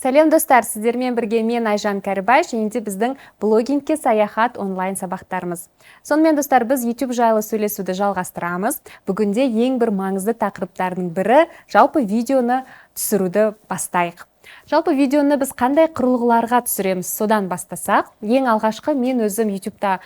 Сәлем достар, сіздермен бірге мен Айжан Кәрібай, және де біздің блогингке саяхат онлайн сабақтарымыз. Сонымен достар, біз YouTube жайлы сөйлесуді жалғастырамыз. Бүгінде ең бір маңызды тақырыптардың бірі жалпы видеоны түсіруді бастайық. Жалпы видеоны біз қандай құрылғыларға түсіреміз, содан бастасақ, ең алғашқы мен өзім YouTube'да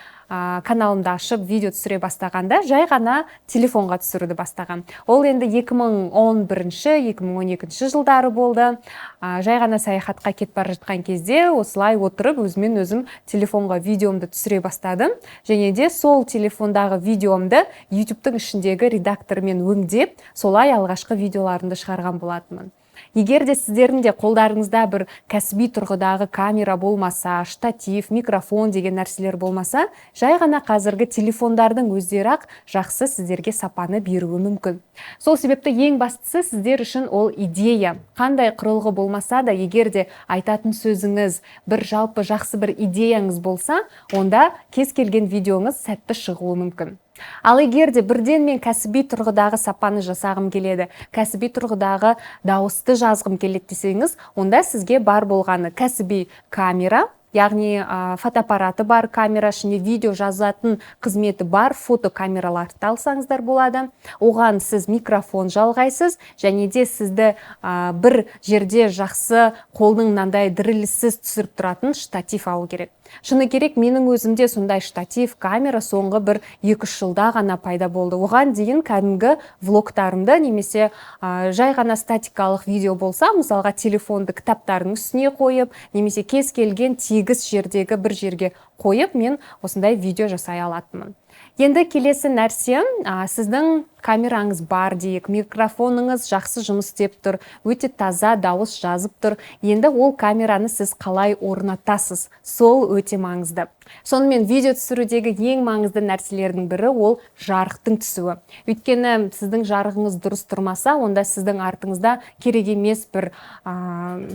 каналымды ашып видео түсіре бастағанда жай ғана телефонға түсіруді бастаған. Ол енді 2011-2012 жылдары болды. Жай ғана саяхатқа кетіп бара жатқан кезде осылай отырып өзімен өзім телефонға видеомды түсіре бастадым. Және де сол телефондағы видеомды YouTube'тың ішіндегі редактормен өңдеп, солай алғашқы видеоларымды шығарған болатынмын. Егер де сіздердің де қолдарыңызда бір кәсіби тұрғыдағы камера болмаса, штатив, микрофон деген нәрселер болмаса, жай ғана қазіргі телефондардың өздері-ақ жақсы сіздерге сапаны беруі мүмкін. Сол себепті ең бастысы сіздер үшін ол идея. Қандай құрылғы болмаса да, егер де айтатын сөзіңіз бір жалпы жақсы бір идеяңыз болса, онда кез келген видеоңыз сәтті шығуы мүмкін. Ал егер де бірден мен кәсіби тұрғыдағы сапаны жасағым келеді, кәсіби тұрғыдағы дауысты жазғым келеді десеңіз, онда сізге бар болғаны кәсіби камера, яғни фотоаппараты бар камера, ішінде видео жазатын қызметі бар фотокамераларды алсаңыздар болады. Оған сіз микрофон жалғайсыз, және де сізді бір жерде жақсы қолдың мынандай діріліссіз түсіріп тұратын штатив алу керек. Шыны керек, менің өзімде сондай штатив, камера соңғы бір 2-3 жылда ғана пайда болды. Оған дейін кәдімгі влогтарымды немесе жай ғана статикалық видео болса, мысалға телефонды кітаптардың үстіне қойып, немесе кез келген тегіс жердегі бір жерге қойып, мен осындай видео жасай алатынмын. Енді келесі нәрсе, сіздің камераңыз бар дейік, микрофоныңыз жақсы жұмыс істеп тұр, өте таза дауыс жазып тұр. Енді ол камераны сіз қалай орнатасыз? Сол өте маңызды. Сонымен видео түсірудегі ең маңызды нәрселердің бірі ол жарықтың түсуі. Өйткені сіздің жарығыңыз дұрыс тұрмаса, онда сіздің артыңызда керек емес бір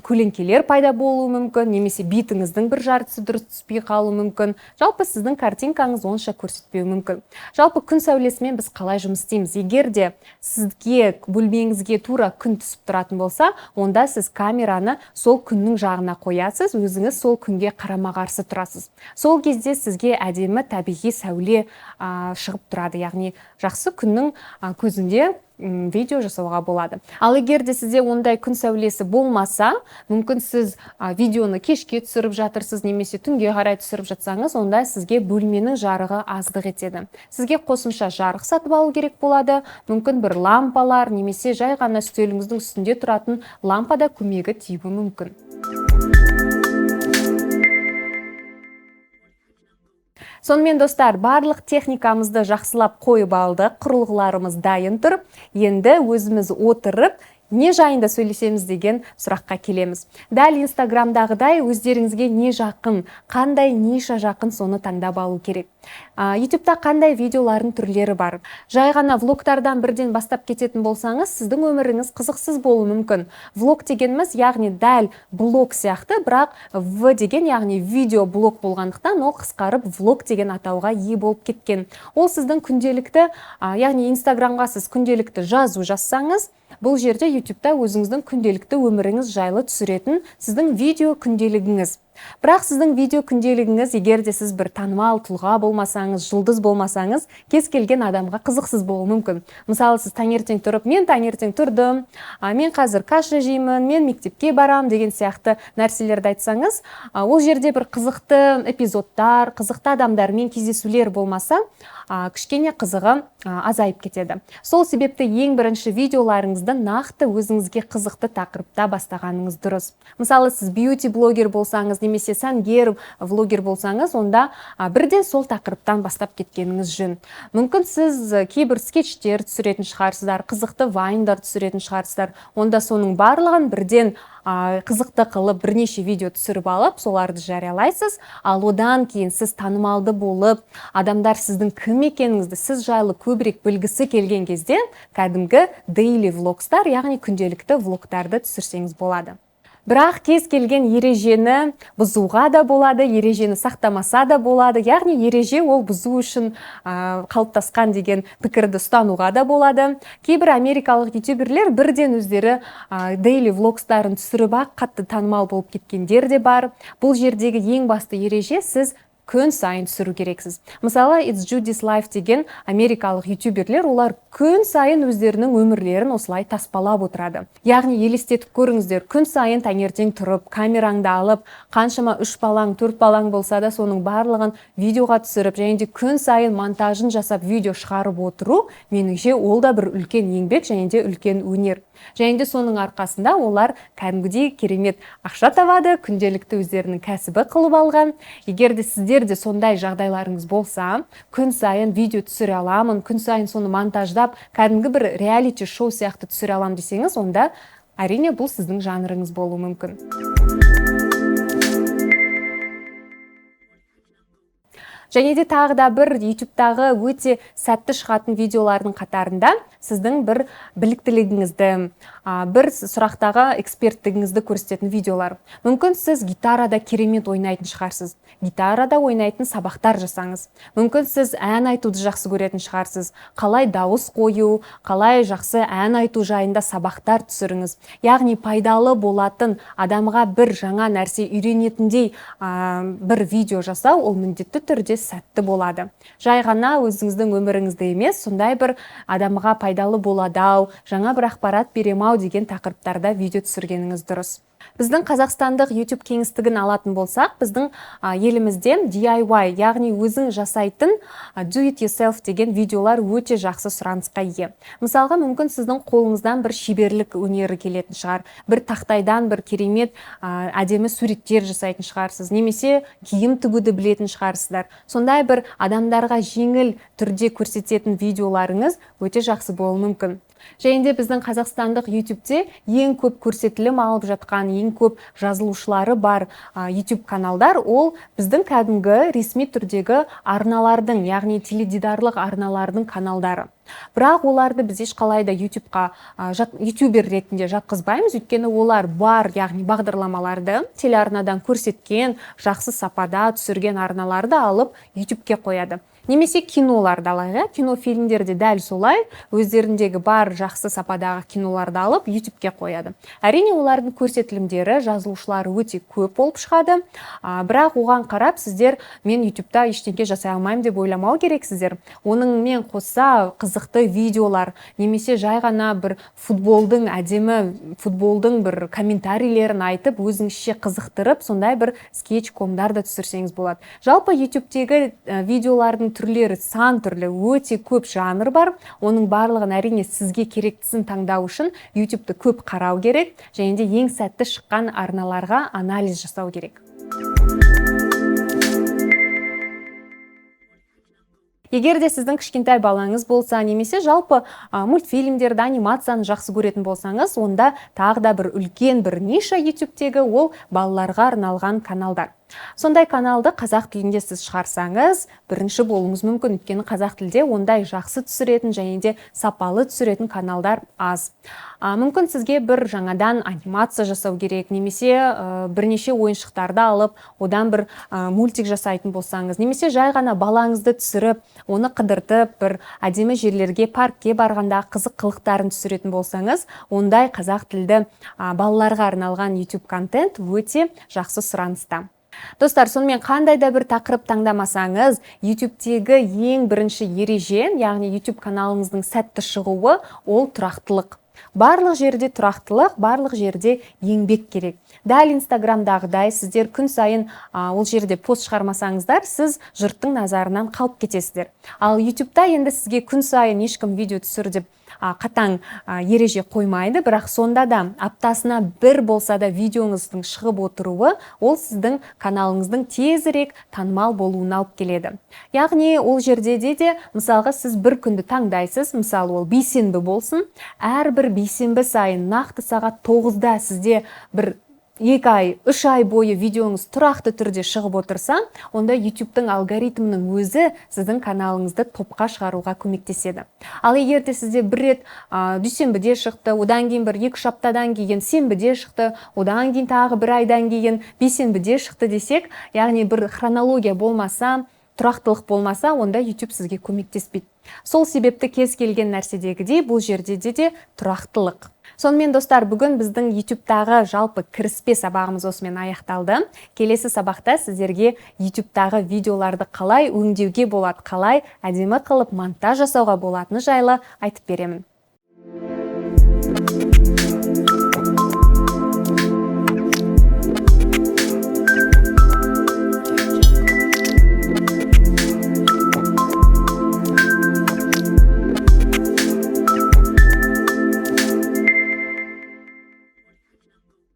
көлеңкелер пайда болуы мүмкін, немесе бетіңіздің бір жартысы дұрыс түспей қалуы мүмкін. Жалпы сіздің картинкаңыз онша көрсетпеуі мүмкін. Жалпы күн сәулесімен біз қалай жұмыс істейміз? Егер де сізге бөлмеңізге тура күн түсіп тұратын болса, онда сіз камераны сол күннің жағына қоясыз, өзіңіз сол күнге қарама-қарсы тұрасыз. Сол кезде сізге әдемі табиғи сәуле шығып тұрады, яғни жақсы күннің көзінде видео жасауға болады. Ал егер де сізде ондай күн сәулесі болмаса, мүмкін сіз видеоны кешке түсіріп жатырсыз, немесе түнге қарай түсіріп жатсаңыз, онда сізге бөлменің жарығы аздық етеді. Сізге қосымша жарық сатып алу керек болады. Мүмкін бір лампалар, немесе жай ғана үстеліңіздің үстінде тұратын лампада көмегі тиюі мүмкін. Сонымен достар, барлық техникамызды жақсылап қойып алдық, құрылғыларымыз дайын тұр. Енді өзіміз отырып, не жайында сөйлесеміз деген сұраққа келеміз. Дәл Инстаграмдағыдай өздеріңізге не жақын, қандай ниша жақын, соны таңдап алу керек. YouTube'да қандай видеолардың түрлері бар. Жай ғана влогтардан бірден бастап кететін болсаңыз, сіздің өміріңіз қызықсыз болуы мүмкін. Влог дегеніміз, яғни дәл блог сияқты, бірақ В деген, яғни видео блог болғандықтан, ол қысқарып влог деген атауға ие болып кеткен. Ол сіздің күнделікті, яғни Инстаграмға сіз күнделікті жазу жазсаңыз, бұл жерде YouTube'да өзіңіздің күнделікті өміріңіз жайлы түсіретін сіздің видео күнделігіңіз. Бірақ сіздің видео күнделігіңіз, егер де сіз бір танымал тұлға болмасаңыз, жұлдыз болмасаңыз, кез келген адамға қызықсыз болуы мүмкін. Мысалы, сіз таңертең тұрып, мен таңертең тұрдым, мен қазір каша жеймін, мен мектепке барам деген сияқты нәрселерді айтсаңыз, ол жерде бір қызықты эпизодтар, қызықты адамдармен кездесулер болмаса, кішкене қызығы азайып кетеді. Сол себепті ең бірінші видеоларыңызды нақты өзіңізге қызықты тақырыпта бастағаныңыз дұрыс. Мысалы, сіз бьюти-блогер болсаңыз, немесе сәнгер влогер болсаңыз, онда бірден сол тақырыптан бастап кеткеніңіз жөн. Мүмкін сіз кейбір скетчтер түсіретін шығарсыздар, қызықты вайндар түсіретін шығарсыздар. Онда соның барлығын бірден қызықты қылып бірнеше видео түсіріп алып, соларды жариялайсыз. Ал одан кейін сіз танымалды болып, адамдар сіздің кім екеніңізді, сіз жайлы көбірек білгісі келген кезде, кәдімгі daily влогстар, яғни күнделікті влогтарды түсірсеңіз болады. Бірақ кез келген ережені бұзуға да болады, ережені сақтамаса да болады. Яғни ереже ол бұзу үшін қалыптасқан деген пікірді ұстануға да болады. Кейбір америкалық ютуберлер бірден өздері daily влогстарын түсіріп қатты танымал болып кеткендер де бар. Бұл жердегі ең басты ереже сіз күн сайын түсіру керексіз. Мысалы, It's Judy's Life деген америкалық ютуберлер, олар күн сайын өздерінің өмірлерін осылай таспалап отырады. Яғни елестетіп көріңіздер, күн сайын таңертең тұрып, камераңды алып, қаншама 3 балаң, 4 балаң болса да соның барлығын видеоға түсіріп, және де күн сайын монтажын жасап видео шығарып отыру, меніңше ол да бір үлкен еңбек және де үлкен өнер. Және де соның арқасында олар кәдімгідей керемет ақша табады, күнделікті өздерінің кәсібі қылып алған. Егер де сіздер де сондай жағдайларыңыз болса, күн сайын видео түсіре аламын, күн сайын соны монтаждап, кәдімгі бір реалити шоу сияқты түсіре аламын десеңіз, онда әрине бұл сіздің жанрыңыз болуы мүмкін. Және де тағы да бір ютубтағы өте сәтті шығатын видеолардың қатарында сіздің бір біліктілігіңізді, бір сұрақтағы эксперттігіңізді көрсететін видеолар. Мүмкін сіз гитарада керемет ойнайтын шығарсыз. Гитарада ойнайтын сабақтар жасаңыз. Мүмкін сіз ән айтуды жақсы көретін шығарсыз. Қалай дауыс қою, қалай жақсы ән айту жайында сабақтар түсіріңіз. Яғни пайдалы болатын, адамға бір жаңа нәрсе үйренетіндей бір видео жасау, ол міндетті түрде сәтті болады. Жай ғана өзіңіздің өміріңізді емес, сондай бір адамға пайдалы боладау, жаңа бір ақпарат беремау деген тақырыптарда видео түсіргеніңіз дұрыс. Біздің қазақстандық YouTube кеңістігін алатын болсақ, біздің елімізде DIY, яғни өзің жасайтын do it yourself деген видеолар өте жақсы сұранысқа ие. Мысалға, мүмкін сіздің қолыңыздан бір шеберлік өнері келетін шығар, бір тақтайдан бір керемет әдемі суреттер жасайтын шығарсыз, немесе киім тігуді білетін шығарсыздар. Сондай бір адамдарға жеңіл түрде көрсететін видеоларыңыз өте жақсы болуы мүмкін. Және де біздің қазақстандық ютубте ең көп көрсетілім алып жатқан, ең көп жазылушылары бар YouTube каналдар, ол біздің кәдімгі ресми түрдегі арналардың, яғни теледидарлық арналардың каналдары. Бірақ оларды біз ешқалай да ютубқа ютубер ретінде жатқызбаймыз, өйткені олар бар, яғни бағдарламаларды телеарнадан көрсеткен, жақсы сапада түсірген арналарды алып ютубке қояды. Немесе киноларды алайық, кинофильмдерде дәл солай, өздеріндегі бар жақсы сападағы киноларды алып ютубке қояды. Әрине олардың көрсетілімдері, жазылушылары өте көп болып шығады, бірақ оған қарап сіздер мен ютубта ештеңе жасай алмаймын деп ойламау керексіздер. Оныңмен қоса қызықты видеолар, немесе жай ғана бір футболдың, әдемі футболдың бір комментарийлерін айтып, өзіңізше қызықтырып, сондай бір скетч-комдар да түсірсеңіз болады. Жалпы ютубтегі видеолардың түрлері сан түрлі, өте көп жанр бар. Оның барлығын әрине сізге керектісін таңдау үшін ютубты көп қарау керек, және де ең сәтті шыққан арналарға анализ жасау керек. Егер де сіздің кішкентай балаңыз болса, немесе жалпы мультфильмдерді, анимацияны жақсы көретін болсаңыз, онда тағы да бір үлкен бір ниша ютубтегі ол балаларға арналған каналдар. Сондай каналды қазақ тілінде сіз шығарсаңыз, бірінші болуыңыз мүмкін, өйткені қазақ тілде ондай жақсы түсіретін және де сапалы түсіретін каналдар аз. Мүмкін сізге бір жаңадан анимация жасау керек, немесе бірнеше ойыншықтарды алып, одан бір мультик жасайтын болсаңыз, немесе жай ғана балаңызды түсіріп, оны қыдыртып, бір әдемі жерлерге, паркке барғанда қызық қылықтарын түсіретін болсаңыз, ондай қазақ тілді балаларға арналған YouTube контент өте жақсы сұраныста. Достар, сонымен қандай да бір тақырып таңдамасаңыз, ютубтегі ең бірінші ереже, яғни YouTube каналыңыздың сәтті шығуы, ол тұрақтылық. Барлық жерде тұрақтылық, барлық жерде еңбек керек. Дәл инстаграмдағыдай сіздер күн сайын ол жерде пост шығармасаңыздар, сіз жұрттың назарынан қалып кетесіздер. Ал ютубта енді сізге күн сайын ешкім видео түсір деп қатаң ереже қоймайды, бірақ сонда да аптасына бір болса да видеоңыздың шығып отыруы, ол сіздің каналыңыздың тезірек танымал болуына алып келеді. Яғни ол жерде де мысалға сіз бір күнді таңдайсыз, мысалы ол бейсенбі болсын, әрбір бейсенбі сайын нақты сағат 9-да сізде бір 2 ай, 3 ай бойы видеоңыз тұрақты түрде шығып отырса, онда YouTube-тың алгоритмінің өзі сіздің каналыңызды топқа шығаруға көмектеседі. Ал егер де сізде бір рет дүйсенбіде шықты, одан кейін бір 2-3 аптадан кейін сенбіде шықты, одан кейін тағы бір айдан кейін бейсенбіде шықты десек, яғни бір хронология болмаса, тұрақтылық болмаса, онда YouTube сізге көмектеспейді. Сол себепті кез келген нәрседегідей бұл жерде де тұрақтылық. Сонымен достар, бүгін біздің YouTube-тағы жалпы кіріспе сабағымыз осымен аяқталды. Келесі сабақта сіздерге YouTube-тағы видеоларды қалай өңдеуге болады, қалай әдемі қылып монтаж жасауға болатыны жайлы айтып беремін.